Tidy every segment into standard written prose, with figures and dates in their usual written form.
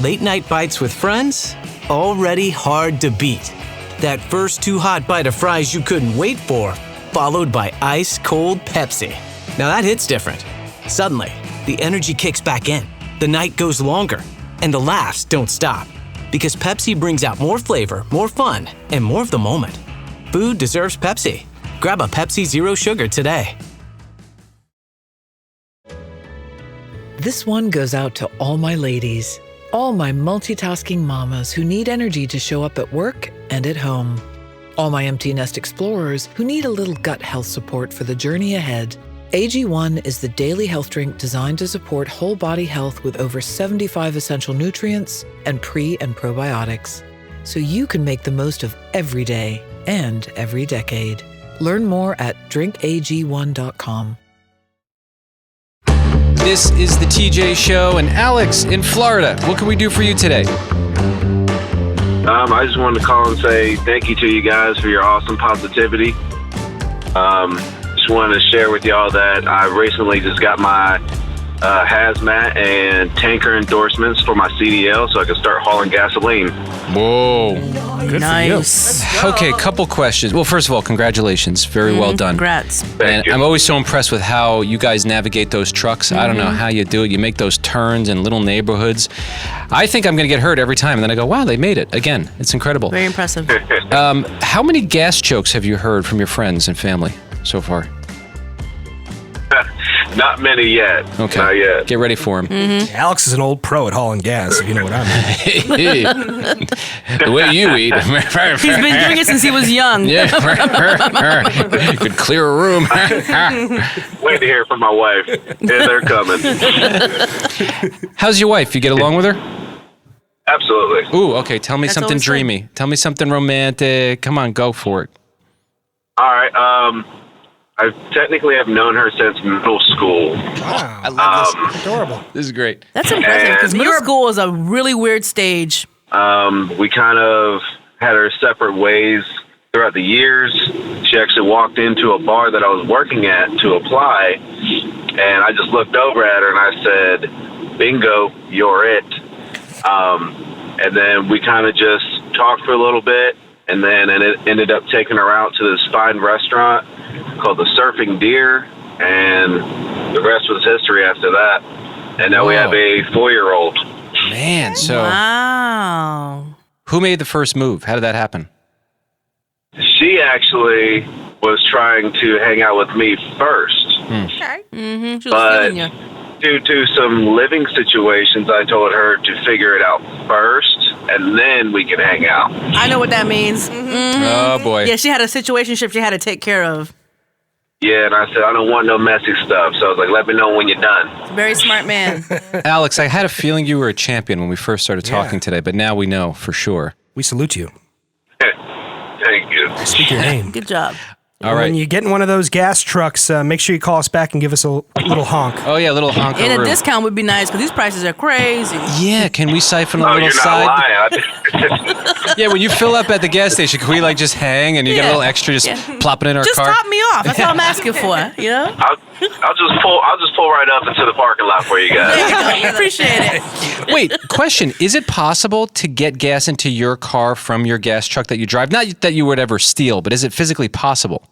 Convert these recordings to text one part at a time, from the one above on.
Late night bites with friends? Already hard to beat. That first too hot bite of fries you couldn't wait for, followed by ice cold Pepsi. Now that hits different. Suddenly, the energy kicks back in, the night goes longer, and the laughs don't stop. Because Pepsi brings out more flavor, more fun, and more of the moment. Food deserves Pepsi. Grab a Pepsi Zero Sugar today. This one goes out to all my ladies, all my multitasking mamas who need energy to show up at work and at home, all my empty nest explorers who need a little gut health support for the journey ahead. AG1 is the daily health drink designed to support whole body health with over 75 essential nutrients and pre- and probiotics, so you can make the most of every day and every decade. Learn more at drinkag1.com. This is the TJ Show, and Alex in Florida. What can we do for you today? I just wanted to call and say thank you to you guys for your awesome positivity. Just wanted to share with y'all that I recently just got my hazmat and tanker endorsements for my CDL so I can start hauling gasoline. Whoa. Good Nice. for you. Okay, couple questions. Well, first of all, congratulations. Very well done. Congrats. Thank you. I'm always so impressed with how you guys navigate those trucks. I don't know how you do it. You make those turns in little neighborhoods. I think I'm going to get hurt every time, and then I go, wow, they made it. Again, it's incredible. Very impressive. How many gas chokes have you heard from your friends and family so far? Not many yet. Okay. Not yet. Get ready for him. Alex is an old pro at hauling gas, if you know what I mean. The way you eat. He's been doing it since he was young. Yeah. Could clear a room. Wait to hear from my wife. Yeah, they're coming. How's your wife? You get along with her? Absolutely. Ooh, okay. Tell me That's something always good. dreamy. Tell me something romantic. Come on, go for it. All right. I technically have known her since middle school. Wow. I love this. Adorable. This is great. That's impressive because middle school is a really weird stage. We kind of had our separate ways throughout the years. She actually walked into a bar that I was working at to apply, and I just looked over at her and I said, bingo, you're it. And then we kind of just talked for a little bit, and then it ended up taking her out to this fine restaurant called the Surfing Deer, and the rest was history after that. And now we have a 4-year-old. Man, so Wow. who made the first move? How did that happen? She actually was trying to hang out with me first. Okay. She was But feeling you. due to some living situations, I told her to figure it out first, and then we can hang out. I know what that means. Oh, boy. Yeah, she had a situationship she had to take care of. Yeah, and I said, I don't want no messy stuff. So I was like, let me know when you're done. Very smart man. Alex, I had a feeling you were a champion when we first started talking today, but now we know for sure. We salute you. Thank you. Speak your name. Good job. All When right. you get in one of those gas trucks, make sure you call us back and give us a little honk. Oh, yeah, little honker And a room. discount would be nice because these prices are crazy. Yeah, can we siphon a Oh, little you're not side? lying. Yeah, when you fill up at the gas station, can we like just hang and you get a Yeah. little extra just plop it in our Just car? top me off. That's all I'm asking for. You know? I'll just pull right up into the parking lot for you guys. There you go. We appreciate it. Wait, question. Is it possible to get gas into your car from your gas truck that you drive? Not that you would ever steal, but is it physically possible?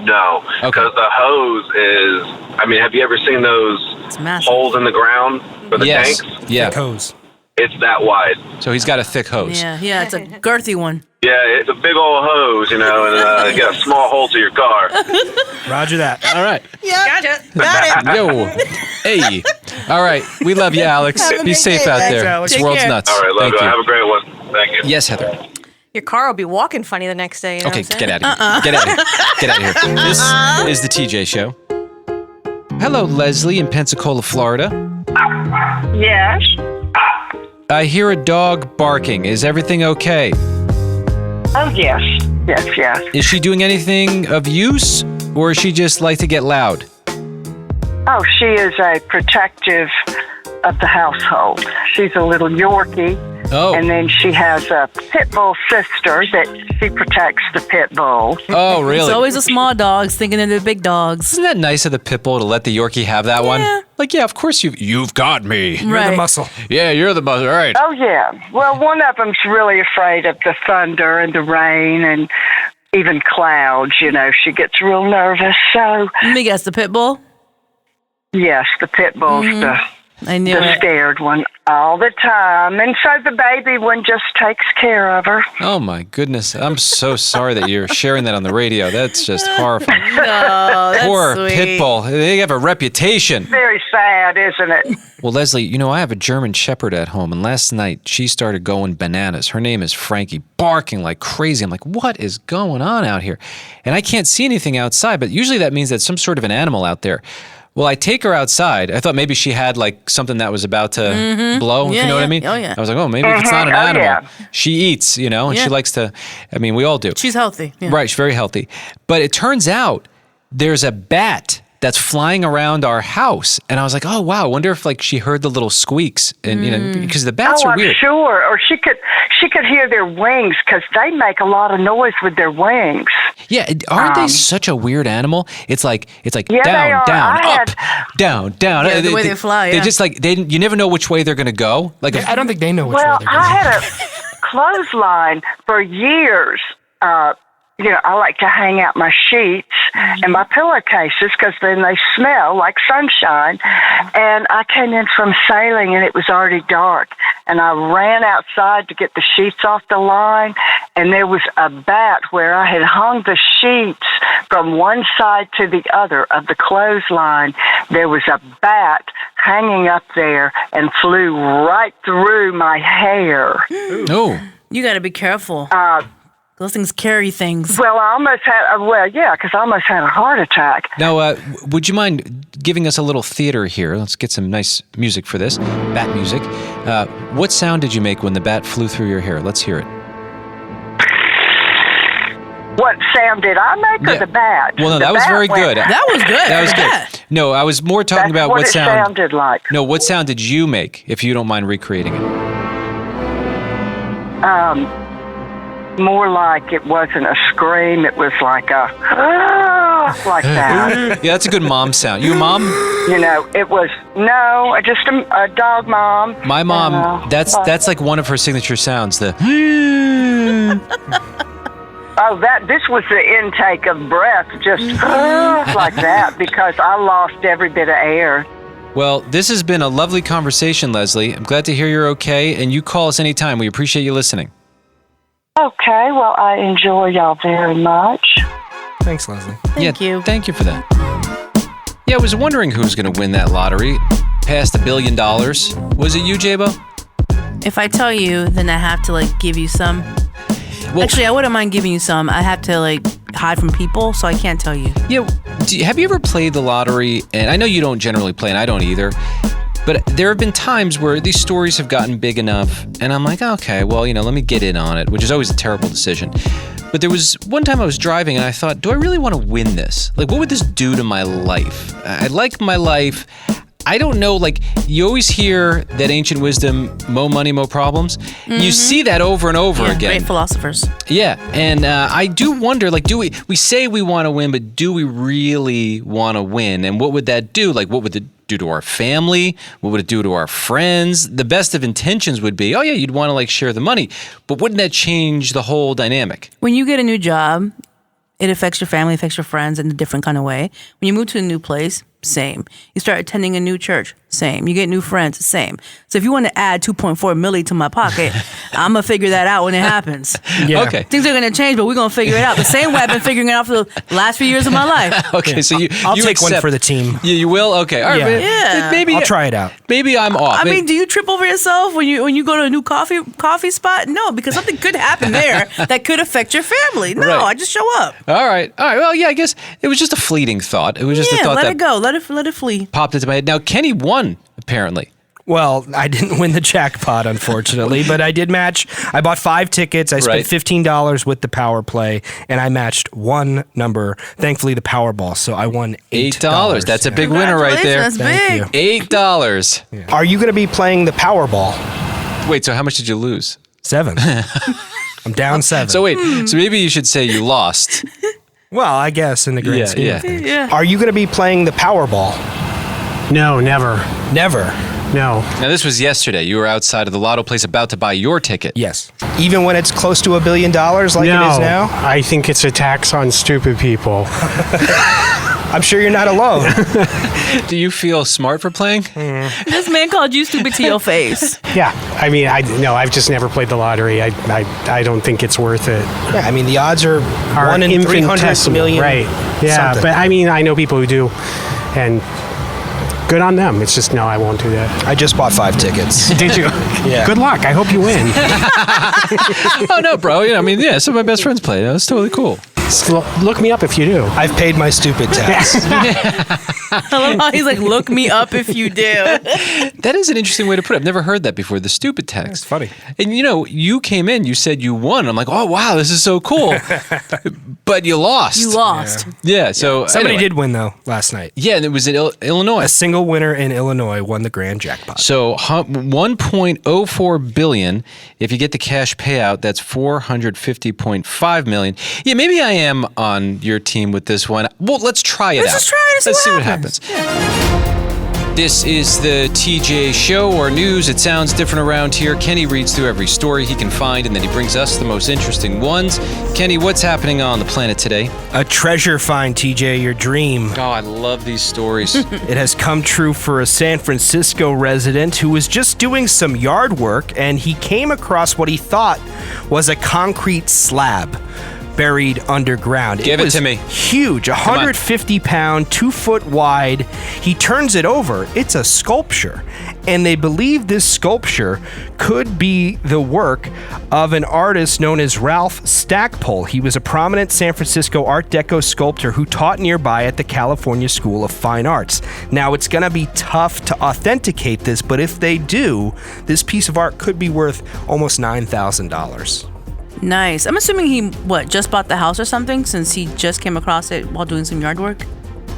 No, Okay. because the hose is. I mean, have you ever seen those It's massive. holes in the ground for the Yes. tanks? Yeah. Hose. It's that wide. So he's got a thick hose. Yeah, it's a girthy one. Yeah, it's a big old hose, you know, and you got a small hole to your car. Roger that. All right. Yeah, got it. Yo. Hey. All right. We love you, Alex. Be safe out Thanks, there. Alex. This Take world's care. nuts. All right, love Thank you. you. Have a great one. Thank you. Yes, Heather. Your car will be walking funny the next day. You know Okay, what I'm get saying? out of here. Get out of here. Get out of here. This is the TJ Show. Hello, Leslie in Pensacola, Florida. Yes. I hear a dog barking. Is everything okay? Oh, yes. Yes. Is she doing anything of use, or is she just like to get loud? Oh, she is a protective of the household. She's a little Yorkie. Oh. And then she has a pit bull sister that she protects the pit bull. Oh, really? It's always the small dogs thinking they're the big dogs. Isn't that nice of the pit bull to let the Yorkie have that one? Yeah. Like, yeah, of course you've got me. You're the muscle. Yeah, you're the muscle. All right. Oh, yeah. Well, one of them's really afraid of the thunder and the rain and even clouds. You know, she gets real nervous. So, Let me guess, the pit bull? yes, the pit bull's I knew the it. scared one all the time. And so the baby one just takes care of her. Oh, my goodness. I'm so sorry that you're sharing that on the radio. That's just horrifying. No, that's Poor sweet. pit bull. They have a reputation. Very sad, isn't it? Well, Leslie, you know, I have a German Shepherd at home, and last night she started going bananas. Her name is Frankie, barking like crazy. I'm like, what is going on out here? And I can't see anything outside, but usually that means that's some sort of an animal out there. Well, I take her outside. I thought maybe she had like something that was about to blow, if you know what I mean? Oh, yeah. I was like, oh, maybe if it's not an Oh, animal. yeah. She eats, you know, and she likes to, I mean, we all do. She's healthy. Yeah. Right, she's very healthy. But it turns out there's a bat that's flying around our house. And I was like, oh, wow, I wonder if like she heard the little squeaks. And, you know, because the bats Oh, are I'm weird. sure. Or she could hear their wings because they make a lot of noise with their wings. Yeah, aren't they such a weird animal? It's like Yeah, they down, are. down, I up, down, down. Yeah, the way they fly, They yeah. just like you never know which way they're gonna go. Like I don't think they know which way Well, they're going. I had a clothesline for years. You know, I like to hang out my sheets and my pillowcases because then they smell like sunshine. And I came in from sailing and it was already dark. And I ran outside to get the sheets off the line. And there was a bat where I had hung the sheets from one side to the other of the clothesline. There was a bat hanging up there and flew right through my hair. oh, You got to be careful. Those things carry things. Well, I almost had, because I almost had a heart attack. now would you mind giving us a little theater here? Let's get some nice music for this bat music. What sound did you make when the bat flew through your hair? Let's hear it. What sound did I make or Yeah. the bat? Well, no, The that was bat very went- good. That was good. That was Yeah. good. No, I was more talking That's about what it sound. sounded like. No, what sound did you make? If you don't mind recreating it. More like it wasn't a scream. It was like a, like that. Yeah, that's a good mom sound. You a mom? You know, it was, no, just a dog mom. My mom, You know, that's like one of her signature sounds. The Oh, this was the intake of breath, just like that, because I lost every bit of air. Well, this has been a lovely conversation, Leslie. I'm glad to hear you're okay, and you call us anytime. We appreciate you listening. Okay, well, I enjoy y'all very much. Thanks, Leslie. Thank you. Thank you for that. Yeah, I was wondering who's going to win that lottery. Past $1 billion. Was it you, J-Bo? If I tell you, then I have to like give you some. Well, Actually, I wouldn't mind giving you some. I have to like hide from people, so I can't tell you. yeah. Have you ever played the lottery? And I know you don't generally play, and I don't either. But there have been times where these stories have gotten big enough, and I'm like, okay, well, you know, let me get in on it, which is always a terrible decision. But there was one time I was driving, and I thought, do I really want to win this? Like, what would this do to my life? I like my life. I don't know, like, you always hear that ancient wisdom, mo money, mo problems. You see that over and over Yeah, again. great philosophers. Yeah, and I do wonder, like, do we say we want to win, but do we really want to win? And what would that do? Like, what would it do to our family? What would it do to our friends? The best of intentions would be, oh yeah, you'd want to like share the money, but wouldn't that change the whole dynamic? When you get a new job, it affects your family, affects your friends in a different kind of way. When you move to a new place, same. You start attending a new church, same. You get new friends, same. So if you want to add 2.4 milli to my pocket, I'm going to figure that out when it happens. Yeah. Okay. Things are going to change, but we're going to figure it out. The same way I've been figuring it out for the last few years of my life. Okay, so I'll you take one accept- for the team. You will? Okay, all right. Yeah. Yeah. Maybe I'll try it out. Maybe I'm off. I mean, do you trip over yourself when you go to a new coffee spot? No, because something could happen there that could affect your family. No, Right. I just show up. All right. Well, yeah, I guess it was just a fleeting thought. It was just a Yeah, thought let that it go. Let it flee. popped into my head. Now, Kenny won, apparently. Well, I didn't win the jackpot, unfortunately, but I did match. I bought 5 tickets. I spent Right. $15 with the power play, and I matched one number, thankfully the Powerball, so I won $8. That's a big winner right there. Congratulations, that's Thank big. you. $8. Are you going to be playing the Powerball? Wait, so how much did you lose? 7. I'm down 7. So wait, so maybe you should say you lost. Well, I guess in the grand Yeah, scheme yeah. of things. Yeah. Are you going to be playing the Powerball? No, never. Never. No. Now, this was yesterday. You were outside of the lotto place about to buy your ticket. Yes. Even when it's close to $1 billion like it is now? I think it's a tax on stupid people. I'm sure you're not alone. Do you feel smart for playing? This man called you stupid to your face. Yeah. I mean, I've just never played the lottery. I don't think it's worth it. Yeah, I mean, the odds are 1 in 300 million. Right. Yeah, something. but I mean, I know people who do, and good on them. It's just, no, I won't do that. I just bought 5 tickets. Did you? Yeah. Good luck. I hope you win. Oh, no, bro. I mean, some of my best friends play. That's totally cool. Look me up if you do. I've paid my stupid tax. I love how he's like, look me up if you do. That is an interesting way to put it. I've never heard that before, the stupid tax. That's funny. And you came in, you said you won. I'm like, oh, wow, this is so cool. But you lost. You lost. Yeah, so Somebody anyway. did win, though, last night. Yeah, and it was in Illinois. A single winner in Illinois won the grand jackpot. So 1.04 billion. If you get the cash payout, that's 450.5 million. Yeah, maybe I am on your team with this one. Well, let's try it out. Let's just try it and Let's see what happens. This is the TJ Show, or news. It sounds different around here. Kenny reads through every story he can find, and then he brings us the most interesting ones. Kenny, what's happening on the planet today? A treasure find, TJ, your dream. Oh, I love these stories. It has come true for a San Francisco resident who was just doing some yard work, and he came across what he thought was a concrete slab buried underground. Give it to me. Huge, 150-pound, 2-foot wide. He turns it over. It's a sculpture. And they believe this sculpture could be the work of an artist known as Ralph Stackpole. He was a prominent San Francisco Art Deco sculptor who taught nearby at the California School of Fine Arts. Now, it's going to be tough to authenticate this, but if they do, this piece of art could be worth almost $9,000. Nice. I'm assuming he, just bought the house or something since he just came across it while doing some yard work?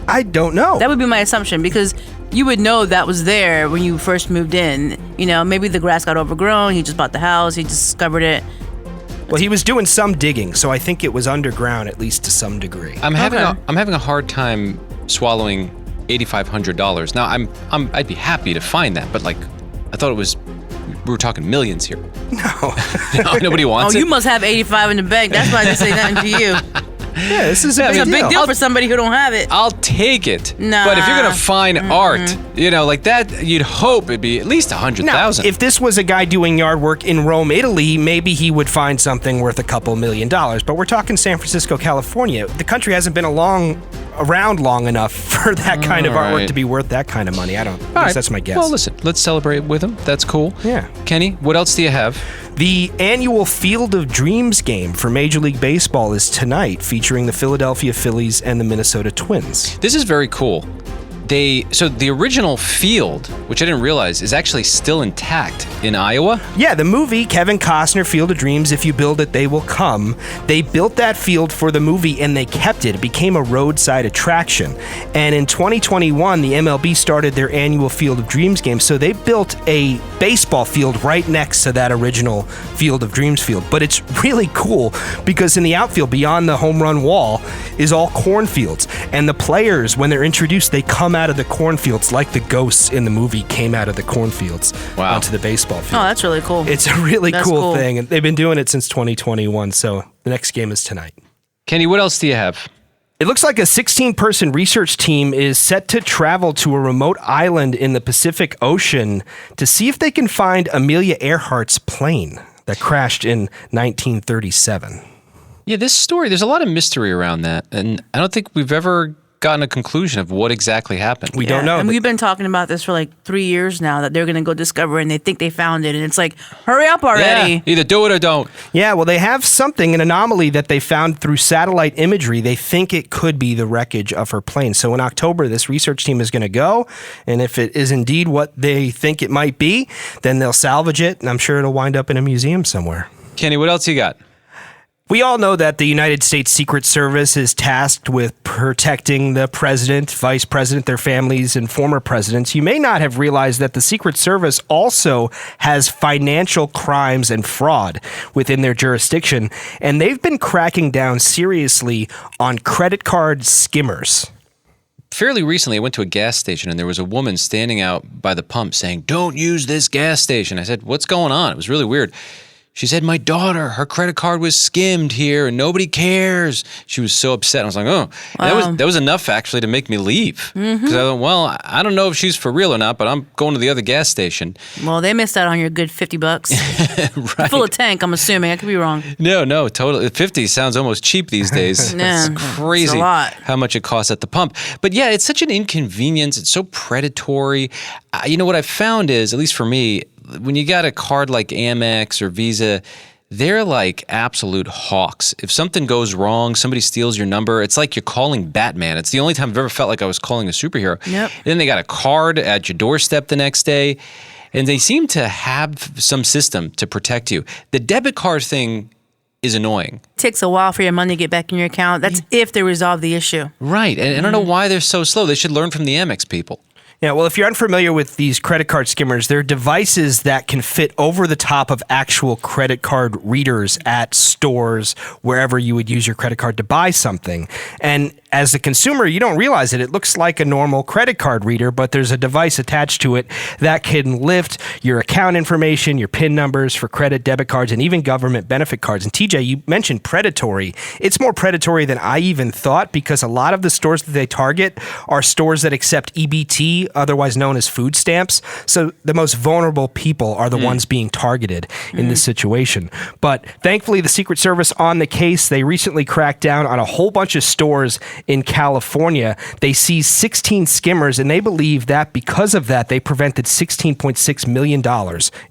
I don't know. That would be my assumption because you would know that was there when you first moved in. You know, maybe the grass got overgrown. He just bought the house. He discovered it. Well, he was doing some digging, so I think it was underground at least to some degree. I'm having a hard time swallowing $8,500. Now, I'd be happy to find that, but like, I thought we were talking millions here. No. No, nobody wants it. Oh, you must have 85 in the bank. That's why I didn't say nothing to you. Yeah, this is a big deal for somebody who don't have it. I'll take it. Nah. But if you're gonna find art, like that, you'd hope it'd be at least 100,000. Now, if this was a guy doing yard work in Rome, Italy, maybe he would find something worth a couple $1 million. But we're talking San Francisco, California. The country hasn't been around long enough for that kind of artwork to be worth that kind of money. I guess that's my guess. Well, listen, let's celebrate with him. That's cool. Yeah. Kenny, what else do you have? The annual Field of Dreams game for Major League Baseball is tonight, featuring the Philadelphia Phillies and the Minnesota Twins. This is very cool. So the original field, which I didn't realize, is actually still intact in Iowa. Yeah, the movie Kevin Costner, Field of Dreams, If You Build It, They Will Come. They built that field for the movie and they kept it. It became a roadside attraction. And in 2021, the MLB started their annual Field of Dreams game. So they built a baseball field right next to that original Field of Dreams field. But it's really cool because in the outfield, beyond the home run wall, is all cornfields. And the players, when they're introduced, they come out of the cornfields like the ghosts in the movie came out of the cornfields onto the baseball field. Oh, that's really cool. It's a really cool thing, and they've been doing it since 2021, so the next game is tonight. Kenny, what else do you have? It looks like a 16-person research team is set to travel to a remote island in the Pacific Ocean to see if they can find Amelia Earhart's plane that crashed in 1937. Yeah, this story, there's a lot of mystery around that, and I don't think we've ever gotten a conclusion of what exactly happened. We don't know. And we've been talking about this for like 3 years now, that they're going to go discover and they think they found it. And it's like, hurry up already. Yeah, either do it or don't. Yeah, well, they have something, an anomaly that they found through satellite imagery. They think it could be the wreckage of her plane. So in October, this research team is going to go. And if it is indeed what they think it might be, then they'll salvage it. And I'm sure it'll wind up in a museum somewhere. Kenny, what else you got? We all know that the United States Secret Service is tasked with protecting the president, vice president, their families, and former presidents. You may not have realized that the Secret Service also has financial crimes and fraud within their jurisdiction, and they've been cracking down seriously on credit card skimmers. fairly recently, I went to a gas station and there was a woman standing out by the pump saying, "Don't use this gas station." I said, "What's going on?" It was really weird. She said, "My daughter, her credit card was skimmed here and nobody cares." She was so upset. I was like, oh. And that was enough actually to make me leave. Because I thought, well, I don't know if she's for real or not, but I'm going to the other gas station. Well, they missed out on your good $50. Right. Full of tank, I'm assuming. I could be wrong. No, totally. 50 sounds almost cheap these days. Yeah, it's crazy it's a lot. how much it costs at the pump. But yeah, it's such an inconvenience. It's so predatory. You know what I've found is, at least for me, when you got a card like Amex or Visa, they're like absolute hawks. If something goes wrong, somebody steals your number, it's like you're calling Batman. It's the only time I've ever felt like I was calling a superhero. Yep. Then they got a card at your doorstep the next day, and they seem to have some system to protect you. The debit card thing is annoying. It takes a while for your money to get back in your account. That's if they resolve the issue. Right, and I don't know why they're so slow. They should learn from the Amex people. Yeah, well, if you're unfamiliar with these credit card skimmers, they're devices that can fit over the top of actual credit card readers at stores, wherever you would use your credit card to buy something. And as a consumer, you don't realize it. It looks like a normal credit card reader, but there's a device attached to it that can lift your account information, your PIN numbers for credit, debit cards, and even government benefit cards. And TJ, you mentioned predatory. It's more predatory than I even thought, because a lot of the stores that they target are stores that accept EBT, otherwise known as food stamps. So the most vulnerable people are the ones being targeted in this situation. But thankfully, the Secret Service on the case. They recently cracked down on a whole bunch of stores in California. They seized 16 skimmers, and they believe that because of that, they prevented $16.6 million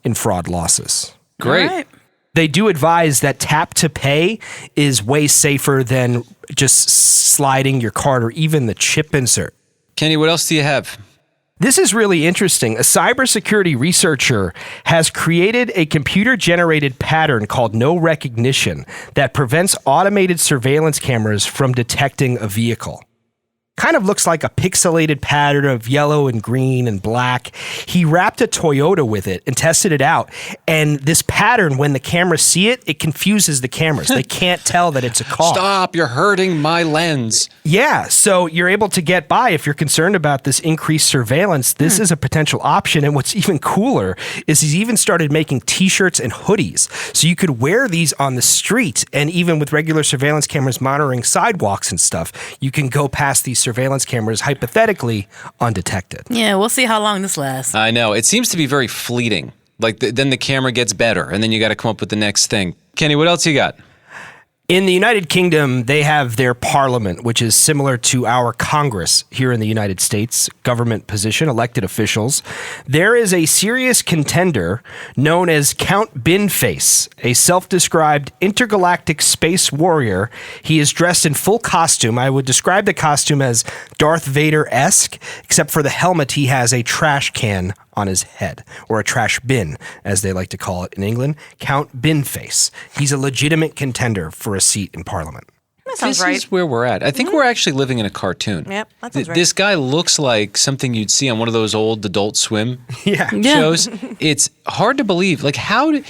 in fraud losses. Great. All right. They do advise that tap to pay is way safer than just sliding your card or even the chip insert. Kenny, what else do you have? This is really interesting. A cybersecurity researcher has created a computer-generated pattern called no recognition that prevents automated surveillance cameras from detecting a vehicle. Kind of looks like a pixelated pattern of yellow and green and black. He wrapped a Toyota with it and tested it out. And this pattern, when the cameras see it, it confuses the cameras. They can't tell that it's a car. Stop, you're hurting my lens. Yeah, so you're able to get by. If you're concerned about this increased surveillance, this is a potential option. And what's even cooler is he's even started making t-shirts and hoodies. So you could wear these on the street, and even with regular surveillance cameras monitoring sidewalks and stuff, you can go past these surveillance cameras hypothetically undetected. Yeah, we'll see how long this lasts. I know. It seems to be very fleeting. Like then the camera gets better, and then you got to come up with the next thing. Kenny, what else you got? In the United Kingdom, they have their parliament, which is similar to our Congress here in the United States, government position, elected officials. There is a serious contender known as Count Binface, a self-described intergalactic space warrior. He is dressed in full costume. I would describe the costume as Darth Vader-esque, except for the helmet, he has a trash can on his head, or a trash bin, as they like to call it in England. Count Binface. He's a legitimate contender for a seat in Parliament. That sounds This right. is where we're at. I think we're actually living in a cartoon. Yep, that sounds right. This guy looks like something you'd see on one of those old Adult Swim Yeah. shows. It's hard to believe. Like,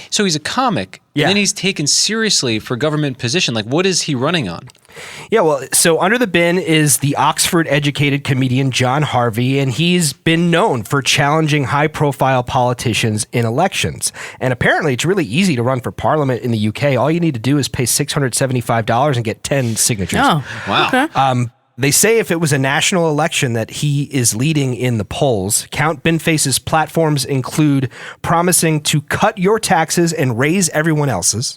so he's a comic, Yeah. and then he's taken seriously for government position. Like, what is he running on? Yeah, well, so under the bin is the Oxford-educated comedian John Harvey, and he's been known for challenging high-profile politicians in elections. And apparently, it's really easy to run for Parliament in the UK. All you need to do is pay $675 and get 10 signatures. Oh, Wow. okay. They say if it was a national election that he is leading in the polls. Count Binface's platforms include promising to cut your taxes and raise everyone else's.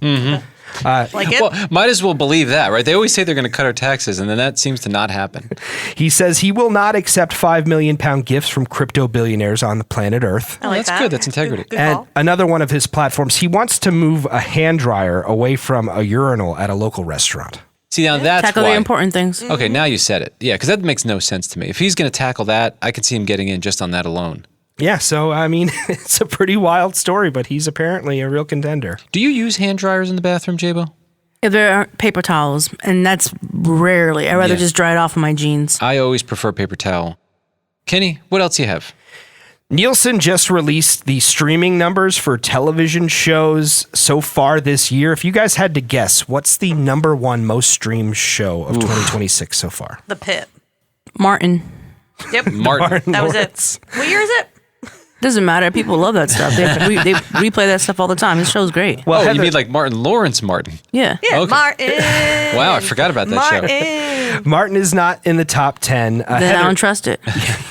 Like it? Well, might as well believe that, right? They always say they're going to cut our taxes, and then that seems to not happen. He says he will not accept £5 million gifts from crypto billionaires on the planet Earth. I like That's that. good. That's integrity. Good And call. another one of his platforms, he wants to move a hand dryer away from a urinal at a local restaurant. See, now that's Tackle why. the important things. Okay, now you said it. Yeah, because that makes no sense to me. If he's going to tackle that, I can see him getting in just on that alone. Yeah, so, I mean, it's a pretty wild story, but he's apparently a real contender. Do you use hand dryers in the bathroom, J-Bo? If there aren't paper towels, and that's rarely. I'd rather Yeah. just dry it off of my jeans. I always prefer paper towel. Kenny, what else do you have? Nielsen just released the streaming numbers for television shows so far this year. If you guys had to guess, what's the number one most streamed show of 2026 so far? The Pit. Martin. Yep. Martin. That was it. What year is it? Doesn't matter. People love that stuff. They replay that stuff all the time. This show's great. Well, you mean like Martin Lawrence Martin? Yeah. Yeah, Okay. Martin. Wow, I forgot about that show. Martin is not in the top 10. Then I Heather, don't trust it.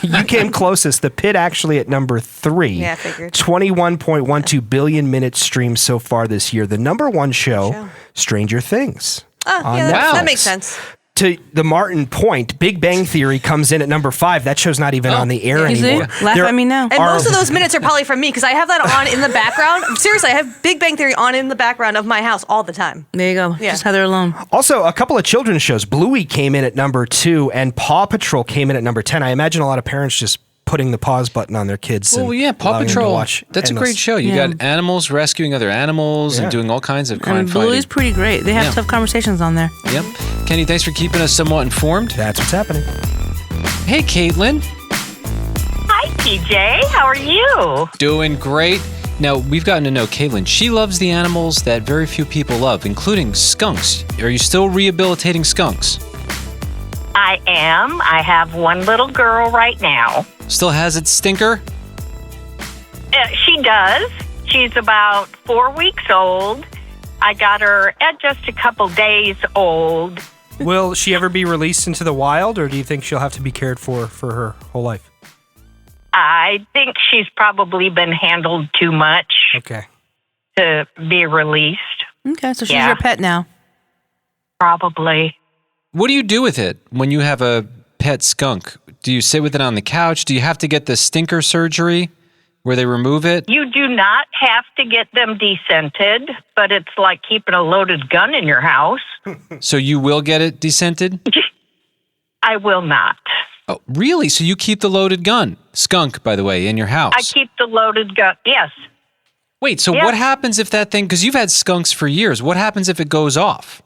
you came closest. The Pit actually at number 3. Yeah, I figured. 21.12 billion minutes streamed so far this year. The number 1 show, Stranger Things. Oh, yeah, that makes sense. To the Martin point, Big Bang Theory comes in at number 5. That show's not even on the air You see? anymore. Laugh at me now. And most of those minutes are probably from me because I have that on in the background. Seriously, I have Big Bang Theory on in the background of my house all the time. There you go. Yeah. Just Heather alone. Also, a couple of children's shows. Bluey came in at number 2, and Paw Patrol came in at number 10. I imagine a lot of parents just putting the pause button on their kids. Well, and yeah, Paw allowing them to Patrol. watch That's endless. a great show. You got animals rescuing other animals and doing all kinds of crime And fighting. Bluey's pretty great. They have tough conversations on there. Yep. Kenny, thanks for keeping us somewhat informed. That's what's happening. Hey, Kaitlyn. Hi, PJ. How are you? Doing great. Now, we've gotten to know Kaitlyn. She loves the animals that very few people love, including skunks. Are you still rehabilitating skunks? I am. I have one little girl right now. Still has its stinker? She does. She's about 4 weeks old. I got her at just a couple days old. Will she ever be released into the wild, or do you think she'll have to be cared for her whole life? I think she's probably been handled too much to be released. Okay, so she's your pet now. Probably. What do you do with it when you have a pet skunk? Do you sit with it on the couch? Do you have to get the stinker surgery where they remove it? You do not have to get them descented, but it's like keeping a loaded gun in your house. So you will get it descented? I will not. Oh, really? So you keep the loaded gun, skunk, by the way, in your house? I keep the loaded gun. Yes. Wait, so what happens if that thing, because you've had skunks for years, what happens if it goes off?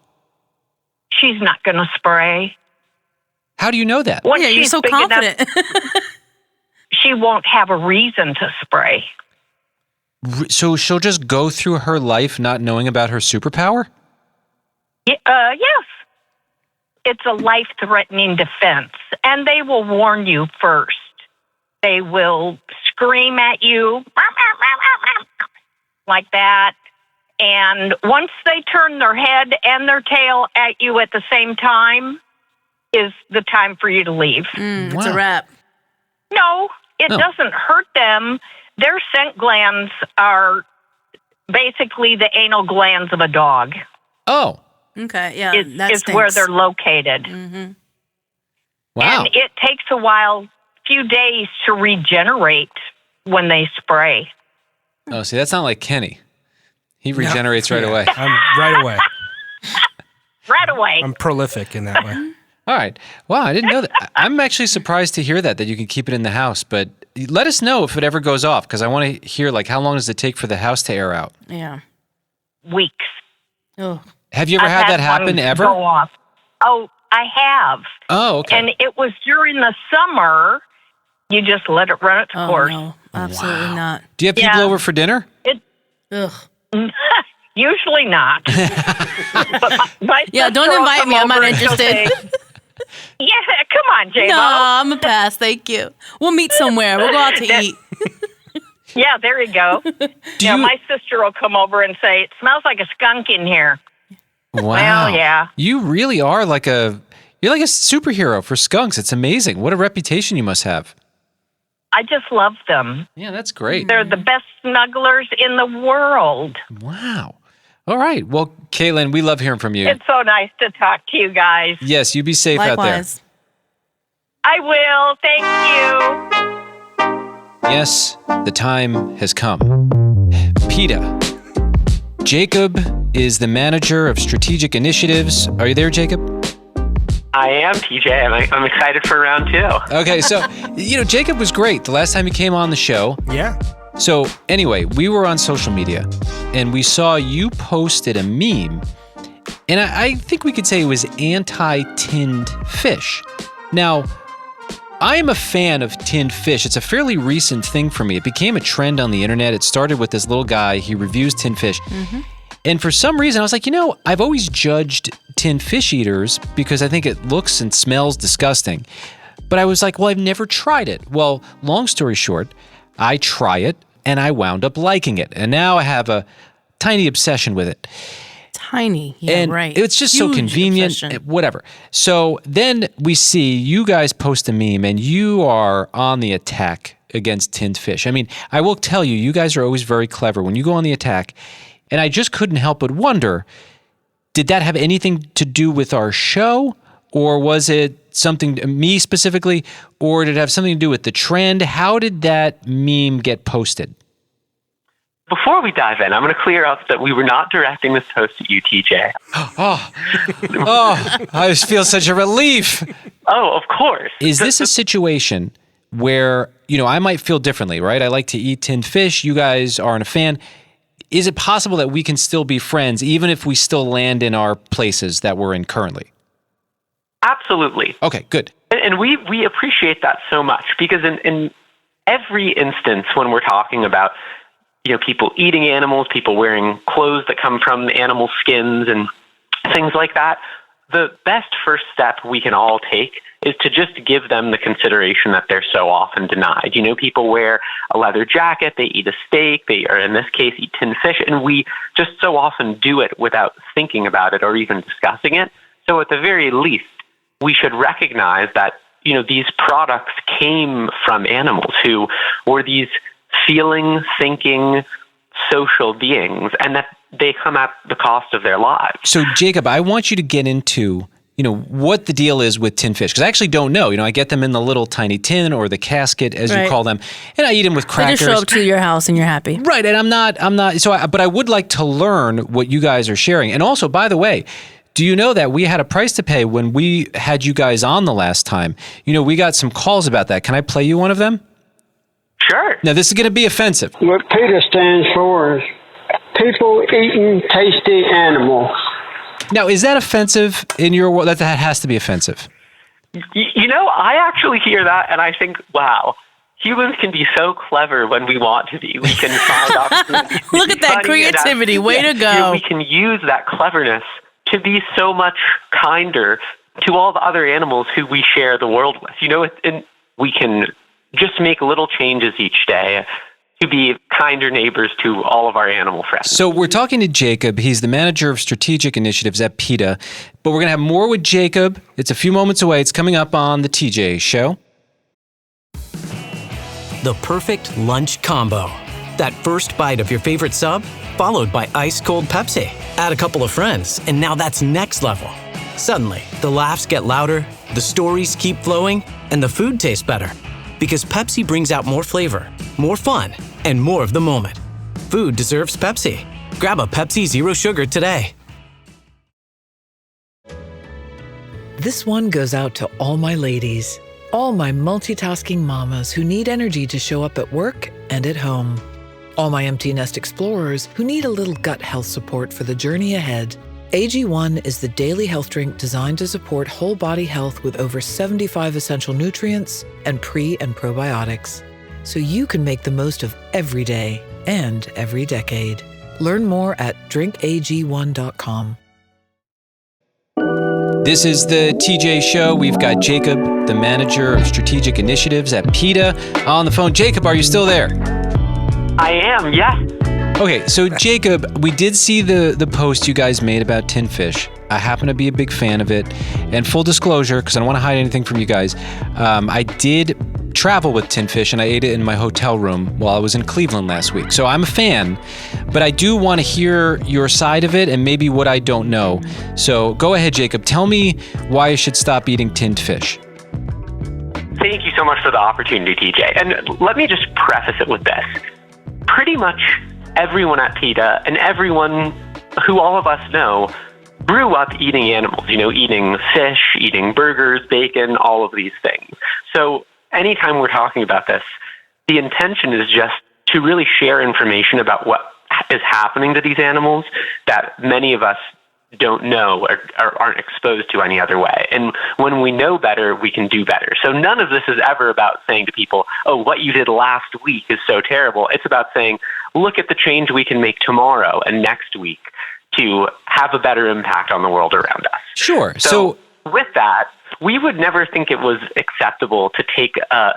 She's not going to spray. How do you know that? Once you're she's so big confident. enough, she won't have a reason to spray. So she'll just go through her life not knowing about her superpower? Yes. It's a life-threatening defense, and they will warn you first. They will scream at you like that, and once they turn their head and their tail at you at the same time is the time for you to leave. It's a wrap. No, it doesn't hurt them. Their scent glands are basically the anal glands of a dog. Oh. Okay, yeah, that is stinks. where they're located. Mm-hmm. Wow. And it takes a while, few days to regenerate when they spray. Oh, see, that's not like Kenny. He regenerates right away. Right away. Right away. I'm prolific in that way. All right. Wow, I didn't know that. I'm actually surprised to hear that you can keep it in the house, but let us know if it ever goes off, because I want to hear, like, how long does it take for the house to air out? Yeah. Weeks. Oh. Have you ever had that happen one ever? Go off. Oh, I have. Oh, okay. And it was during the summer. You just let it run its course. No, absolutely not. Do you have people over for dinner? Ugh. Usually not. But my Yeah, don't sister will invite come me. I'm not over and she'll interested. say, yeah, come on, J-Bo. No, I'm a pass. Thank you. We'll meet somewhere. We'll go out to eat. Yeah, there you go. My sister will come over and say, it smells like a skunk in here. Wow. Well, yeah. You really are you're like a superhero for skunks. It's amazing. What a reputation you must have. I just love them. Yeah, that's great. They're the best snugglers in the world. Wow. All right. Well, Kaitlyn, we love hearing from you. It's so nice to talk to you guys. Yes, you be safe out there. Likewise. I will. Thank you. Yes, the time has come. PETA. Jacob is the manager of strategic initiatives. Are you there, Jacob? I am, TJ, and I'm excited for round 2. Okay, so, Jacob was great the last time he came on the show. Yeah. So, anyway, we were on social media, and we saw you posted a meme, and I think we could say it was anti-tinned fish. Now, I am a fan of tinned fish. It's a fairly recent thing for me. It became a trend on the internet. It started with this little guy. He reviews tinned fish. Mm-hmm. And for some reason, I was like, I've always judged tinned fish eaters because I think it looks and smells disgusting. But I was like, well, I've never tried it. Well, long story short, I try it and I wound up liking it. And now I have a tiny obsession with it. Tiny. Yeah, and right. It's just so Huge convenient, obsession. whatever. So then we see you guys post a meme and you are on the attack against tinned fish. I mean, I will tell you, you guys are always very clever when you go on the attack. And I just couldn't help but wonder, did that have anything to do with our show? Or was it something, me specifically, or did it have something to do with the trend? How did that meme get posted? Before we dive in, I'm going to clear up that we were not directing this post at you, TJ. I just feel such a relief. Oh, of course. Is this a situation where, I might feel differently, right? I like to eat tinned fish. You guys aren't a fan. Is it possible that we can still be friends, even if we still land in our places that we're in currently? Absolutely. Okay, good. And we appreciate that so much because in every instance when we're talking about people eating animals, people wearing clothes that come from animal skins and things like that, the best first step we can all take is to just give them the consideration that they're so often denied. People wear a leather jacket, they eat a steak, or in this case, eat tinned fish, and we just so often do it without thinking about it or even discussing it. So at the very least, we should recognize that, these products came from animals who were these feeling, thinking, social beings, and that they come at the cost of their lives. So, Jacob, I want you to get into, what the deal is with tinned fish, because I actually don't know. I get them in the little tiny tin or the casket, as you call them, and I eat them with crackers. They just show up to your house and you're happy. Right, and I'm not, but I would like to learn what you guys are sharing. And also, by the way, do you know that we had a price to pay when we had you guys on the last time? We got some calls about that. Can I play you one of them? Sure. Now, this is going to be offensive. What PETA stands for is people eating tasty animals. Now, is that offensive in your world? That has to be offensive. I actually hear that, and I think, wow, humans can be so clever when we want to be. We can find opportunities. Look at that creativity. Way to go. We can use that cleverness to be so much kinder to all the other animals who we share the world with. And we can just make little changes each day to be kinder neighbors to all of our animal friends. So we're talking to Jacob. He's the manager of strategic initiatives at PETA. But we're going to have more with Jacob. It's a few moments away. It's coming up on the TJ Show. The perfect lunch combo. That first bite of your favorite sub, followed by ice-cold Pepsi. Add a couple of friends, and now that's next level. Suddenly, the laughs get louder, the stories keep flowing, and the food tastes better. Because Pepsi brings out more flavor, more fun, and more of the moment. Food deserves Pepsi. Grab a Pepsi Zero Sugar today. This one goes out to all my ladies, all my multitasking mamas who need energy to show up at work and at home. All my empty nest explorers who need a little gut health support for the journey ahead. AG1 is the daily health drink designed to support whole body health with over 75 essential nutrients and pre- and probiotics. So you can make the most of every day and every decade. Learn more at drinkag1.com. This is the TJ Show. We've got Jacob, the manager of strategic initiatives at PETA, on the phone. Jacob, are you still there? I am, yes. Okay, so Jacob, we did see the post you guys made about tinned fish. I happen to be a big fan of it. And full disclosure, because I don't want to hide anything from you guys, I did travel with tinned fish and I ate it in my hotel room while I was in Cleveland last week. So I'm a fan, but I do want to hear your side of it and maybe what I don't know. So go ahead, Jacob. Tell me why I should stop eating tinned fish. Thank you so much for the opportunity, TJ. And let me just preface it with this. Pretty much everyone at PETA and everyone who all of us know grew up eating animals, eating fish, eating burgers, bacon, all of these things. So anytime we're talking about this, the intention is just to really share information about what is happening to these animals that many of us don't know or aren't exposed to any other way. And when we know better, we can do better. So none of this is ever about saying to people, oh, what you did last week is so terrible. It's about saying, look at the change we can make tomorrow and next week to have a better impact on the world around us. Sure. So with that, we would never think it was acceptable to take a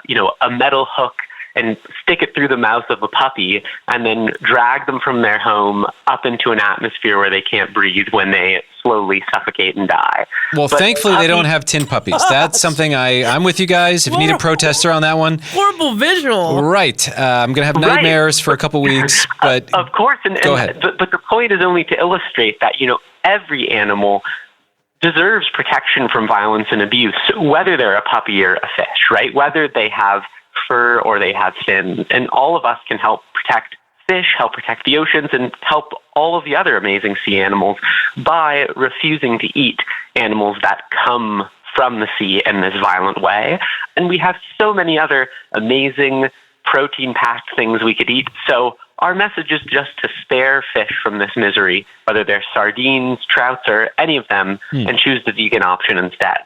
metal hook and stick it through the mouth of a puppy and then drag them from their home up into an atmosphere where they can't breathe when they slowly suffocate and die. Well, But thankfully they don't have tin puppies. That's something I'm with you guys. If you need a protester on that one. Horrible visual. Right. I'm going to have nightmares for a couple weeks, but of course. Go ahead. But the point is only to illustrate that, every animal deserves protection from violence and abuse, whether they're a puppy or a fish, right? Whether they have fur or they have fins. And all of us can help protect fish, help protect the oceans, and help all of the other amazing sea animals by refusing to eat animals that come from the sea in this violent way. And we have so many other amazing protein-packed things we could eat. So our message is just to spare fish from this misery, whether they're sardines, trouts, or any of them, and choose the vegan option instead.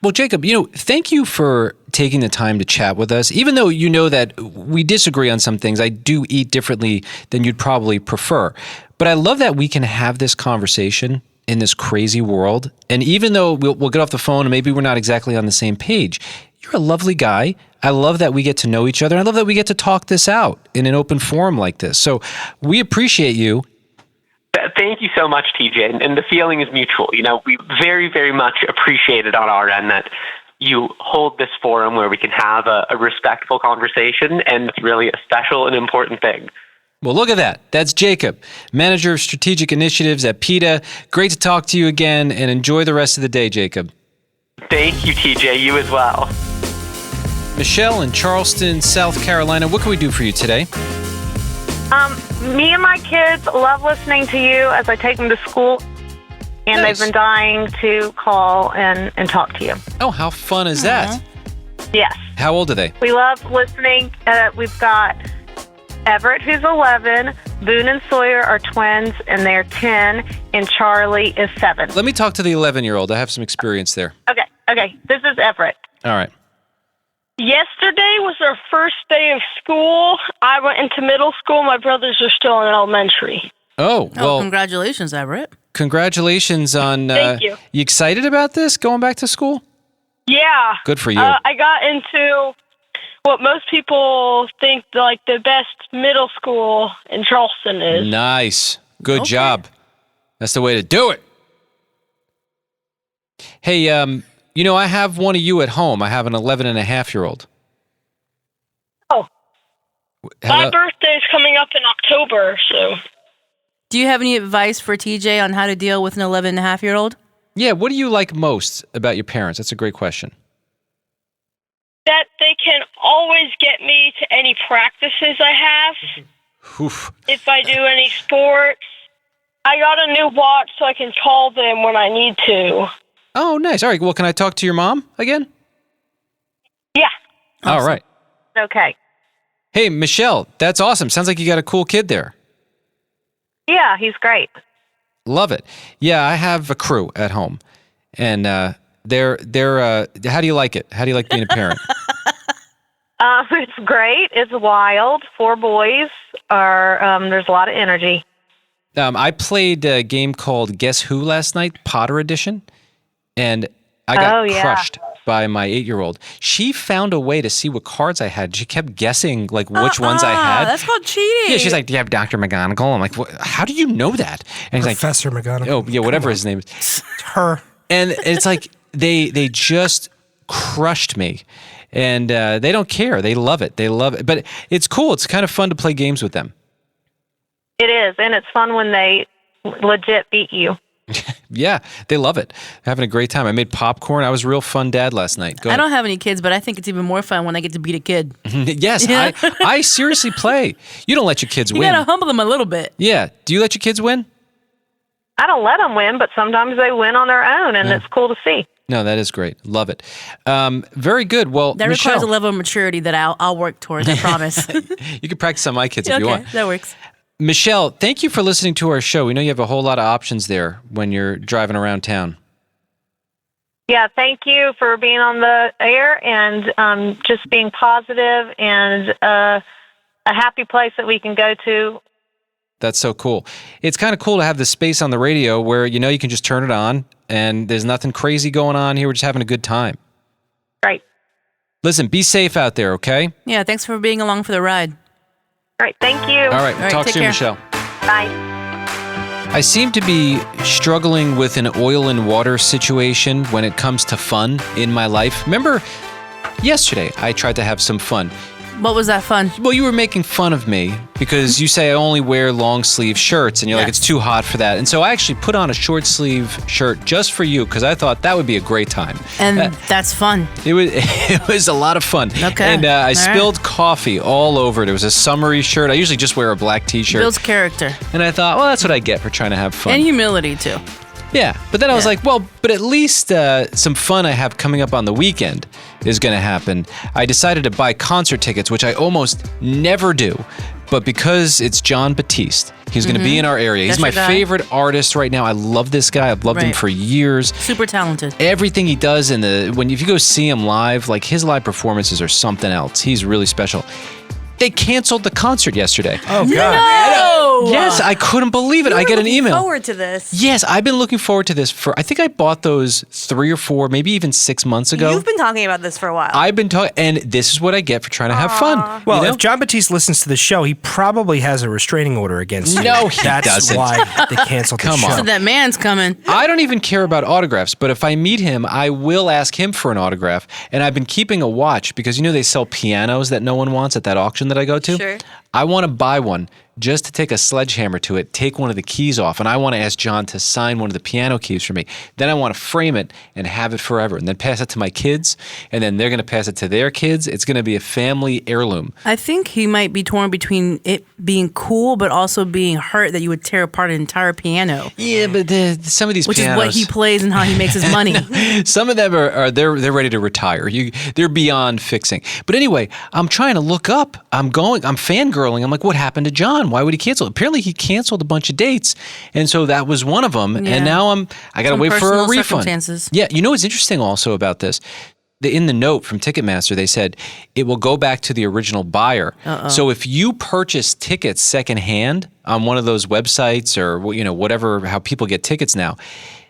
Well, Jacob, thank you for taking the time to chat with us. Even though you know that we disagree on some things, I do eat differently than you'd probably prefer. But I love that we can have this conversation in this crazy world. And even though we'll get off the phone and maybe we're not exactly on the same page, you're a lovely guy. I love that we get to know each other. I love that we get to talk this out in an open forum like this. So we appreciate you. Thank you so much, TJ. And the feeling is mutual. We very, very much appreciate it on our end that you hold this forum where we can have a respectful conversation, and it's really a special and important thing. Well, look at that. That's Jacob, Manager of Strategic Initiatives at PETA. Great to talk to you again, and enjoy the rest of the day, Jacob. Thank you, TJ. You as well. Michelle in Charleston, South Carolina, what can we do for you today? Me and my kids love listening to you as I take them to school, and Nice. they've been dying to call and talk to you. Oh, how fun is that? Yes. How old are they? We love listening. We've got Everett, who's 11, Boone and Sawyer are twins, and they're 10, and Charlie is 7. Let me talk to the 11-year-old. I have some experience there. Okay, this is Everett. All right. Yesterday was our first day of school. I went into middle school. My brothers are still in elementary. Oh, well, Congratulations, Everett. congratulations on... Thank you. You excited about this, going back to school? Yeah. Good for you. I got into what most people think like the best middle school in Charleston is. Nice. Good job. That's the way to do it. Hey, I have one of you at home. I have an 11-and-a-half-year-old. Oh. My birthday's coming up in October, so... Do you have any advice for TJ on how to deal with an 11-and-a-half-year-old? Yeah, what do you like most about your parents? That's a great question. That they can always get me to any practices I have. Oof. If I do any sports. I got a new watch so I can call them when I need to. Oh, nice. All right, well, can I talk to your mom again? Yeah. All right. Okay. Hey, Michelle, that's awesome. Sounds like you got a cool kid there. Yeah, he's great. Love it. Yeah, I have a crew at home, and they're. How do you like it? How do you like being a parent? It's great. It's wild. 4 boys. There's a lot of energy. I played a game called Guess Who last night, Potter Edition, and I got crushed by my 8-year-old. She found a way to see what cards I had. She kept guessing like which ones I had. That's called cheating. Yeah, she's like, "Do you have Dr. McGonagall?" I'm like, how do you know that? And he's Professor like, McGonagall. Oh, yeah, whatever his name is. It's her. And it's like they just crushed me. And they don't care. They love it. They love it. But it's cool. It's kind of fun to play games with them. It is, and it's fun when they legit beat you. Yeah, they love it. Having a great time. I made popcorn. I was a real fun dad last night. Go I ahead. don't have any kids, but I think it's even more fun when I get to beat a kid. Yes, Yeah. I seriously play. You don't let your kids You win. gotta humble them a little bit. Yeah. Do you let your kids win? I don't let them win, but sometimes they win on their own, and it's cool to see. No, that is great. Love it. Very good. Well, That Michelle, requires a level of maturity that I'll work towards, I promise. you can practice on my kids if you want. That works. Michelle, thank you for listening to our show. We know you have a whole lot of options there when you're driving around town. Yeah, thank you for being on the air and just being positive and a happy place that we can go to That's so cool. It's kind of cool to have this space on the radio where, you can just turn it on and there's nothing crazy going on here. We're just having a good time. Right. Listen, be safe out there, okay? Yeah, thanks for being along for the ride. All right, thank you. All right, talk take soon, care. Michelle. Bye. I seem to be struggling with an oil and water situation when it comes to fun in my life. Remember, yesterday I tried to have some fun. What was that fun? Well, you were making fun of me because you say I only wear long sleeve shirts and you're like, it's too hot for that. And so I actually put on a short sleeve shirt just for you because I thought that would be a great time. And that's fun. It was a lot of fun. Okay. And I spilled coffee all over it. It was a summery shirt. I usually just wear a black t-shirt. Builds character. And I thought, well, that's what I get for trying to have fun. And humility, too. Yeah, but then I was like, well, but at least some fun I have coming up on the weekend is going to happen. I decided to buy concert tickets, which I almost never do. But because it's Jon Batiste, he's going to be in our area. He's my favorite artist right now. I love this guy. I've loved him for years. Super talented. Everything he does if you go see him live, like his live performances are something else. He's really special. They canceled the concert yesterday. Oh, God. No! Yes, I couldn't believe it. I get an email. Looking forward to this. Yes, I've been looking forward to this I think I bought those 3 or 4, maybe even 6 months ago. You've been talking about this for a while. I've been talking, and this is what I get for trying to have fun. Well, if Jon Batiste listens to the show, he probably has a restraining order against you. No, he That's doesn't. why they canceled the show. So that man's coming. I don't even care about autographs, but if I meet him, I will ask him for an autograph. And I've been keeping a watch because they sell pianos that no one wants at that auction that I go to. Sure. I want to buy one just to take a sledgehammer to it, take one of the keys off, and I want to ask John to sign one of the piano keys for me. Then I want to frame it and have it forever, and then pass it to my kids, and then they're going to pass it to their kids. It's going to be a family heirloom. I think he might be torn between it being cool, but also being hurt that you would tear apart an entire piano. Yeah, but some of these Which pianos, is what he plays and how he makes his money. some of them they're ready to retire. They're beyond fixing. But anyway, I'm trying to look up. I'm fangirling. I'm like, what happened to John? Why would he cancel? Apparently he canceled a bunch of dates. And so that was one of them. Yeah. And now I got to wait for a refund. Circumstances. Yeah. You know what's interesting also about this? In the note from Ticketmaster, they said it will go back to the original buyer. So if you purchase tickets secondhand on one of those websites or whatever, how people get tickets now,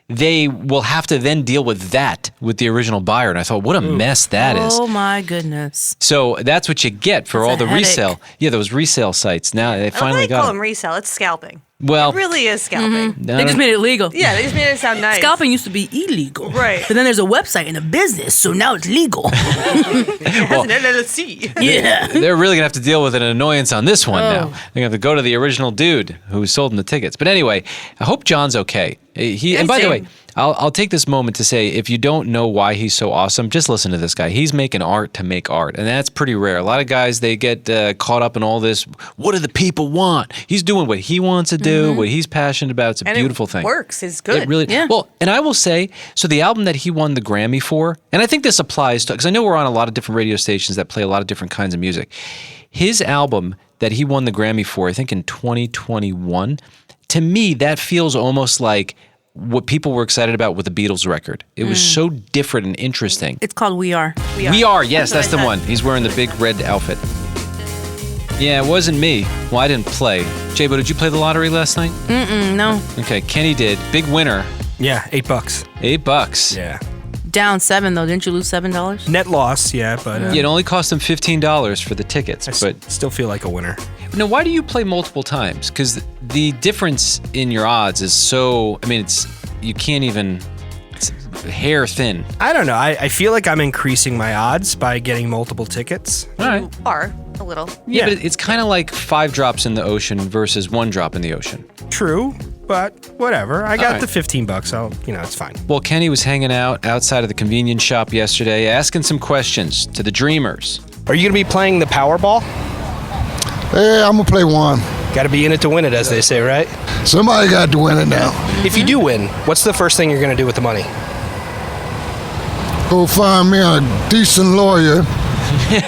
they will have to then deal with that with the original buyer. And I thought, what a mess that is. Oh my goodness. So that's what you get for all the headache. resale. Yeah, those resale sites. Now they finally call got them them. resale. It's scalping. Well, it really is scalping. They just made it legal. Yeah, they just made it sound nice. Scalping used to be illegal. Right. But then there's a website and a business, so now it's legal. It has an LLC. Yeah. They're really going to have to deal with an annoyance on this one now. They're going to have to go to the original dude who sold them the tickets. But anyway, I hope John's okay. And by the way, I'll take this moment to say, if you don't know why he's so awesome, just listen to this guy. He's making art to make art, and that's pretty rare. A lot of guys, they get caught up in all this, what do the people want? He's doing what he wants to do, what he's passionate about. It's a beautiful thing. It works. It's good. It really, well, and I will say, so the album that he won the Grammy for, and I think this applies to, because I know we're on a lot of different radio stations that play a lot of different kinds of music. His album that he won the Grammy for, I think in 2021, to me, that feels almost like what people were excited about with the Beatles record. It was so different and interesting. It's called We Are. We Are, yes, that's the one. He's wearing the big red outfit. Yeah, it wasn't me. Well, I didn't play. Jabo, did you play the lottery last night? No. Okay, Kenny did. Big winner. Yeah, $8. $8. Yeah. Down $7 though. Didn't you lose $7? Net loss, yeah, but It only cost him $15 for the tickets, but still feel like a winner. Now, why do you play multiple times? Because the difference in your odds is so. I mean, you can't even. It's hair thin. I don't know. I feel like I'm increasing my odds by getting multiple tickets. All right. You are a little. Yeah, but it's kind of like 5 drops in the ocean versus 1 drop in the ocean. True, but whatever. I got right. the $15. It's fine. Well, Kenny was hanging out outside of the convenience shop yesterday, asking some questions to the Dreamers. Are you going to be playing the Powerball? Hey, I'm going to play one. Got to be in it to win it, as they say, right? Somebody got to win it now. If you do win, what's the first thing you're going to do with the money? Go find me a decent lawyer.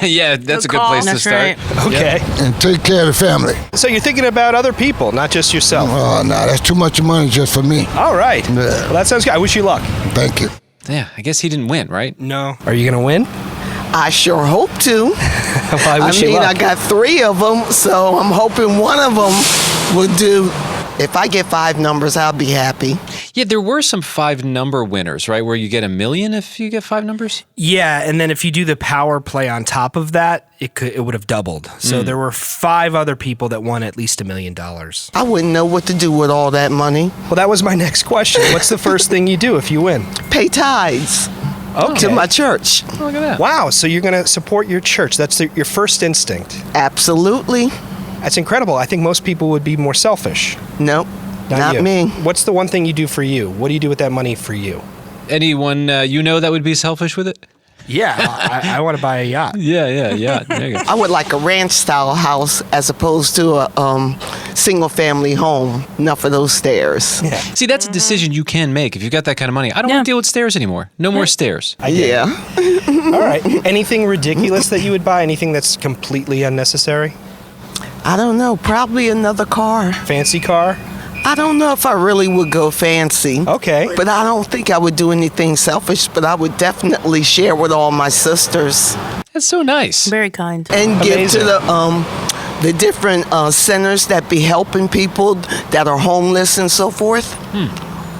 Yeah, that's a good place to start. Right. Okay. Yep. And take care of the family. So you're thinking about other people, not just yourself. Oh, no, that's too much money just for me. All right. Yeah. Well, that sounds good. I wish you luck. Thank you. Yeah, I guess he didn't win, right? No. Are you going to win? I sure hope to. Well, I wish you luck. I got 3 of them, so I'm hoping one of them Well, dude, if I get 5 numbers, I'll be happy. Yeah, there were some 5-number winners, right? Where you get $1 million if you get 5 numbers? Yeah, and then if you do the power play on top of that, it would have doubled. So there were 5 other people that won at least $1 million. I wouldn't know what to do with all that money. Well, that was my next question. What's the first thing you do if you win? Pay tithes. Okay. To my church. Oh, look at that. Wow, so you're going to support your church. That's your first instinct. Absolutely. That's incredible. I think most people would be more selfish. Nope, not you. me. What's the one thing you do for you? What do you do with that money for you? Anyone you know that would be selfish with it? Yeah, I want to buy a yacht. Yeah. There you go. I would like a ranch-style house as opposed to a single-family home. Enough of those stairs. Yeah. See, that's a decision you can make if you've got that kind of money. I don't want to deal with stairs anymore. No more stairs. Yeah. All right. Anything ridiculous that you would buy? Anything that's completely unnecessary? I don't know. Probably another car. Fancy car? I don't know if I really would go fancy. Okay. But I don't think I would do anything selfish, but I would definitely share with all my sisters. That's so nice. Very kind. And give to the different centers that be helping people that are homeless and so forth.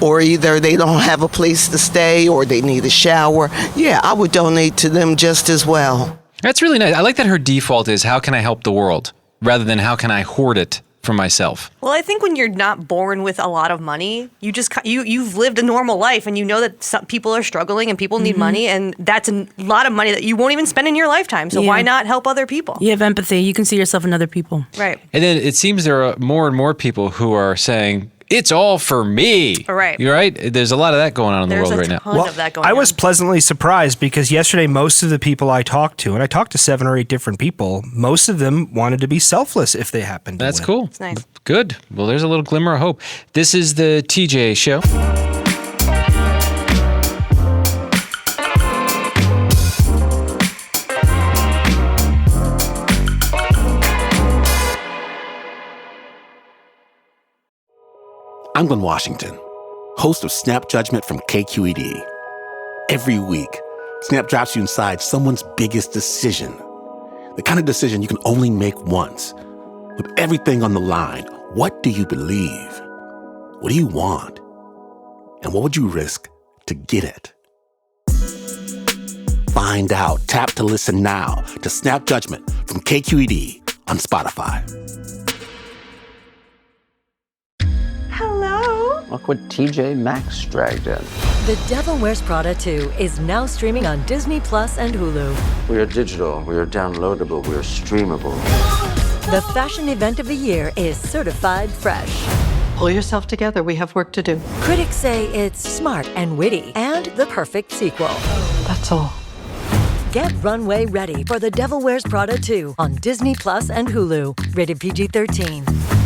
Or either they don't have a place to stay or they need a shower. Yeah, I would donate to them just as well. That's really nice. I like that her default is, how can I help the world? Rather than, how can I hoard it for myself? Well, I think when you're not born with a lot of money, you've lived a normal life, and you know that some people are struggling and people need money, and that's a lot of money that you won't even spend in your lifetime. So why not help other people? You have empathy. You can see yourself in other people. Right. And then it seems there are more and more people who are saying, it's all for me. Right. You're right. There's a lot of that going on in the world right now. Of that going I was on. pleasantly surprised because yesterday most of the people I talked to, and I talked to 7 or 8 different people, most of them wanted to be selfless if they happened to That's win. cool. It's nice. Good. Well, there's a little glimmer of hope. This is the TJ Show. I'm Glenn Washington, host of Snap Judgment from KQED. Every week, Snap drops you inside someone's biggest decision. The kind of decision you can only make once. With everything on the line, what do you believe? What do you want? And what would you risk to get it? Find out. Tap to listen now to Snap Judgment from KQED on Spotify. Look what TJ Maxx dragged in. The Devil Wears Prada 2 is now streaming on Disney Plus and Hulu. We are digital, we are downloadable, we are streamable. The fashion event of the year is certified fresh. Pull yourself together, we have work to do. Critics say it's smart and witty and the perfect sequel. That's all. Get runway ready for The Devil Wears Prada 2 on Disney Plus and Hulu. Rated PG-13.